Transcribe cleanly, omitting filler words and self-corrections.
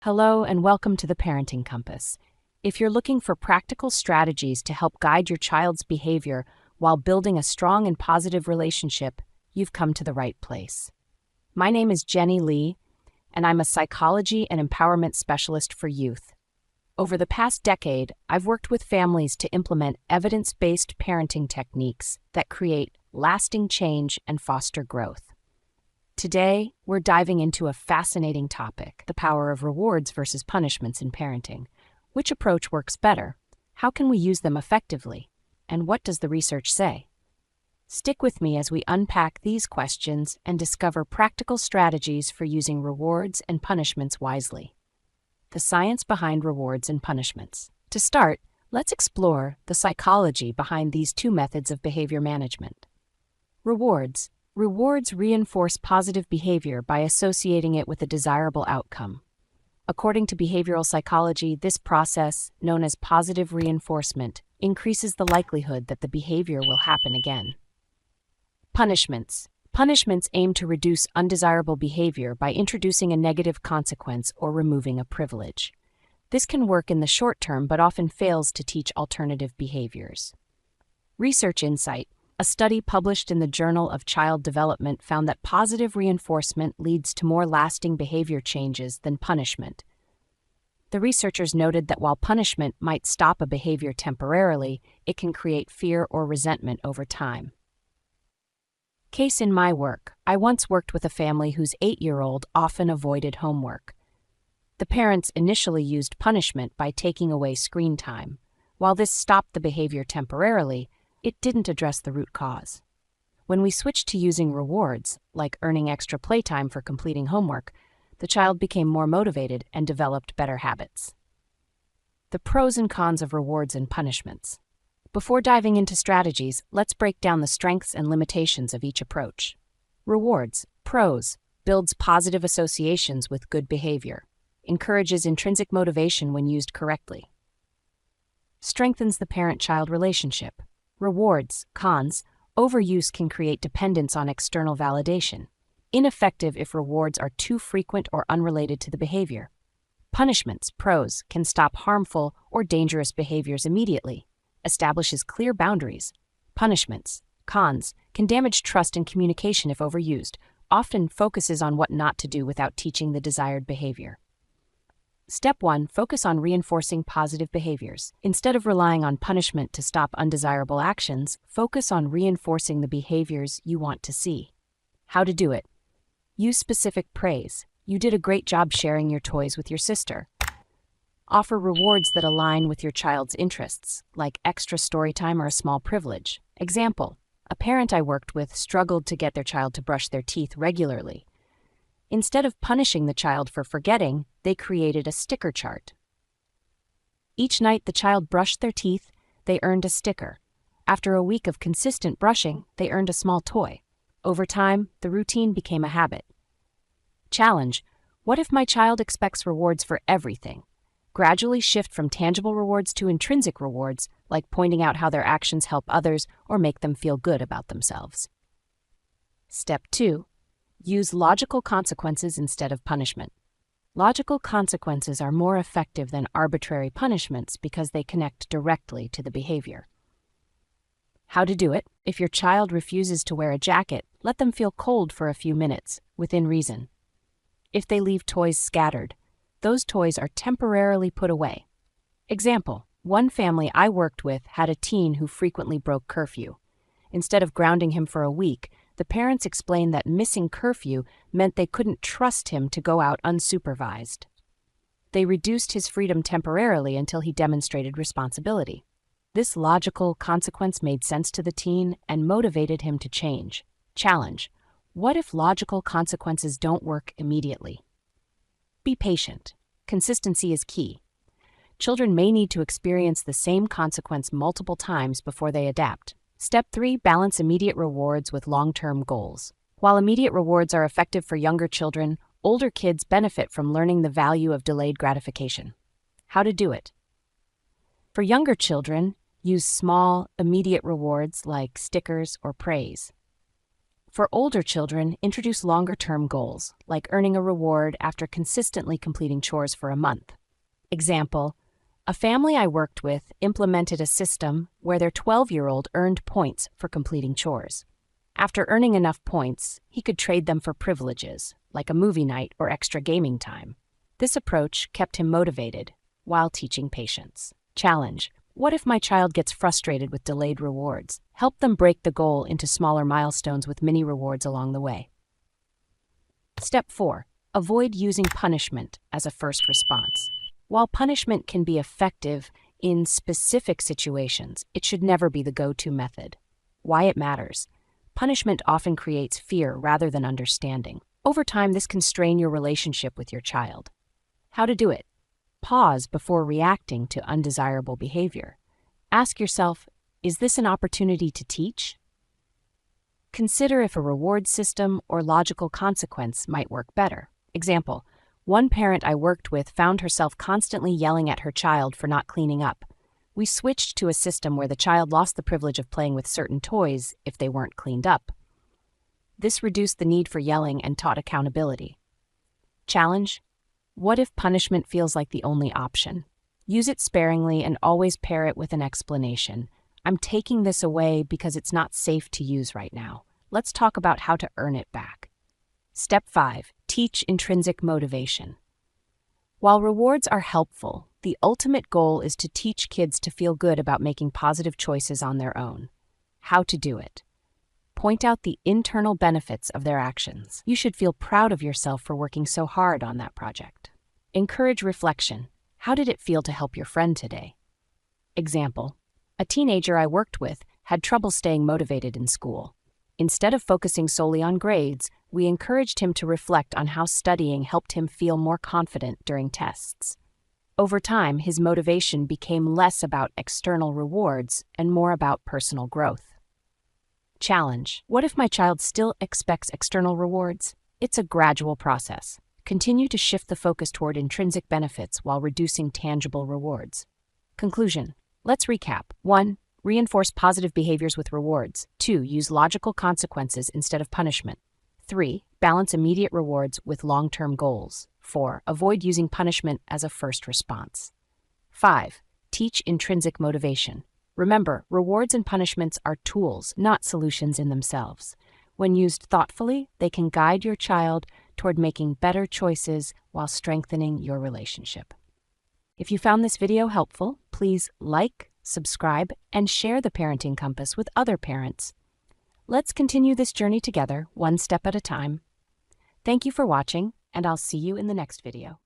Hello and welcome to the Parenting Compass. If you're looking for practical strategies to help guide your child's behavior while building a strong and positive relationship, you've come to the right place. My name is Jenny Lee, and I'm a psychology and empowerment specialist for youth. Over the past decade, I've worked with families to implement evidence-based parenting techniques that create lasting change and foster growth. Today, we're diving into a fascinating topic, the power of rewards versus punishments in parenting. Which approach works better? How can we use them effectively? And what does the research say? Stick with me as we unpack these questions and discover practical strategies for using rewards and punishments wisely. The science behind rewards and punishments. To start, let's explore the psychology behind these two methods of behavior management. Rewards. Rewards reinforce positive behavior by associating it with a desirable outcome. According to behavioral psychology, this process, known as positive reinforcement, increases the likelihood that the behavior will happen again. Punishments. Punishments aim to reduce undesirable behavior by introducing a negative consequence or removing a privilege. This can work in the short term but often fails to teach alternative behaviors. Research insight. A study published in the Journal of Child Development found that positive reinforcement leads to more lasting behavior changes than punishment. The researchers noted that while punishment might stop a behavior temporarily, it can create fear or resentment over time. Case in my work, I once worked with a family whose 8-year-old often avoided homework. The parents initially used punishment by taking away screen time. While this stopped the behavior temporarily, it didn't address the root cause. When we switched to using rewards, like earning extra playtime for completing homework, the child became more motivated and developed better habits. The pros and cons of rewards and punishments. Before diving into strategies, let's break down the strengths and limitations of each approach. Rewards. Pros. Builds positive associations with good behavior. Encourages intrinsic motivation when used correctly. Strengthens the parent-child relationship. Rewards. Cons. Overuse can create dependence on external validation. Ineffective if rewards are too frequent or unrelated to the behavior. Punishments. Pros. Can stop harmful or dangerous behaviors immediately. Establishes clear boundaries. Punishments. Cons. Can damage trust and communication if overused. Often focuses on what not to do without teaching the desired behavior. Step 1. Focus on reinforcing positive behaviors. Instead of relying on punishment to stop undesirable actions, focus on reinforcing the behaviors you want to see. How to do it. Use specific praise. You did a great job sharing your toys with your sister. Offer rewards that align with your child's interests, like extra story time or a small privilege. Example: a parent I worked with struggled to get their child to brush their teeth regularly. Instead of punishing the child for forgetting, they created a sticker chart. Each night the child brushed their teeth, they earned a sticker. After a week of consistent brushing, they earned a small toy. Over time, the routine became a habit. Challenge: what if my child expects rewards for everything? Gradually shift from tangible rewards to intrinsic rewards, like pointing out how their actions help others or make them feel good about themselves. Step 2. Use logical consequences instead of punishment. Logical consequences are more effective than arbitrary punishments because they connect directly to the behavior. How to do it. If your child refuses to wear a jacket, let them feel cold for a few minutes, within reason. If they leave toys scattered, those toys are temporarily put away. Example: one family I worked with had a teen who frequently broke curfew. Instead of grounding him for a week, the parents explained that missing curfew meant they couldn't trust him to go out unsupervised. They reduced his freedom temporarily until he demonstrated responsibility. This logical consequence made sense to the teen and motivated him to change. Challenge: what if logical consequences don't work immediately? Be patient. Consistency is key. Children may need to experience the same consequence multiple times before they adapt. Step 3. Balance immediate rewards with long-term goals. While immediate rewards are effective for younger children, older kids benefit from learning the value of delayed gratification. How to do it. For younger children, use small, immediate rewards like stickers or praise. For older children, introduce longer-term goals, like earning a reward after consistently completing chores for a month. Example, a family I worked with implemented a system where their 12-year-old earned points for completing chores. After earning enough points, he could trade them for privileges, like a movie night or extra gaming time. This approach kept him motivated while teaching patience. Challenge. What if my child gets frustrated with delayed rewards? Help them break the goal into smaller milestones with mini rewards along the way. Step 4. Avoid using punishment as a first response. While punishment can be effective in specific situations, it should never be the go-to method. Why it matters. Punishment often creates fear rather than understanding. Over time, this can strain your relationship with your child. How to do it. Pause before reacting to undesirable behavior. Ask yourself, is this an opportunity to teach? Consider if a reward system or logical consequence might work better. Example, one parent I worked with found herself constantly yelling at her child for not cleaning up. We switched to a system where the child lost the privilege of playing with certain toys if they weren't cleaned up. This reduced the need for yelling and taught accountability. Challenge. What if punishment feels like the only option? Use it sparingly and always pair it with an explanation. I'm taking this away because it's not safe to use right now. Let's talk about how to earn it back. Step 5. Teach intrinsic motivation. While rewards are helpful, the ultimate goal is to teach kids to feel good about making positive choices on their own. How to do it. Point out the internal benefits of their actions. You should feel proud of yourself for working so hard on that project. Encourage reflection. How did it feel to help your friend today? Example, a teenager I worked with had trouble staying motivated in school. Instead of focusing solely on grades, we encouraged him to reflect on how studying helped him feel more confident during tests. Over time, his motivation became less about external rewards and more about personal growth. Challenge. What if my child still expects external rewards? It's a gradual process. Continue to shift the focus toward intrinsic benefits while reducing tangible rewards. Conclusion. Let's recap. 1. Reinforce positive behaviors with rewards. 2. Use logical consequences instead of punishment. 3. Balance immediate rewards with long-term goals. 4. Avoid using punishment as a first response. 5. Teach intrinsic motivation. Remember, rewards and punishments are tools, not solutions in themselves. When used thoughtfully, they can guide your child toward making better choices while strengthening your relationship. If you found this video helpful, please like, subscribe, and share the Parenting Compass with other parents. Let's continue this journey together, one step at a time. Thank you for watching, and I'll see you in the next video.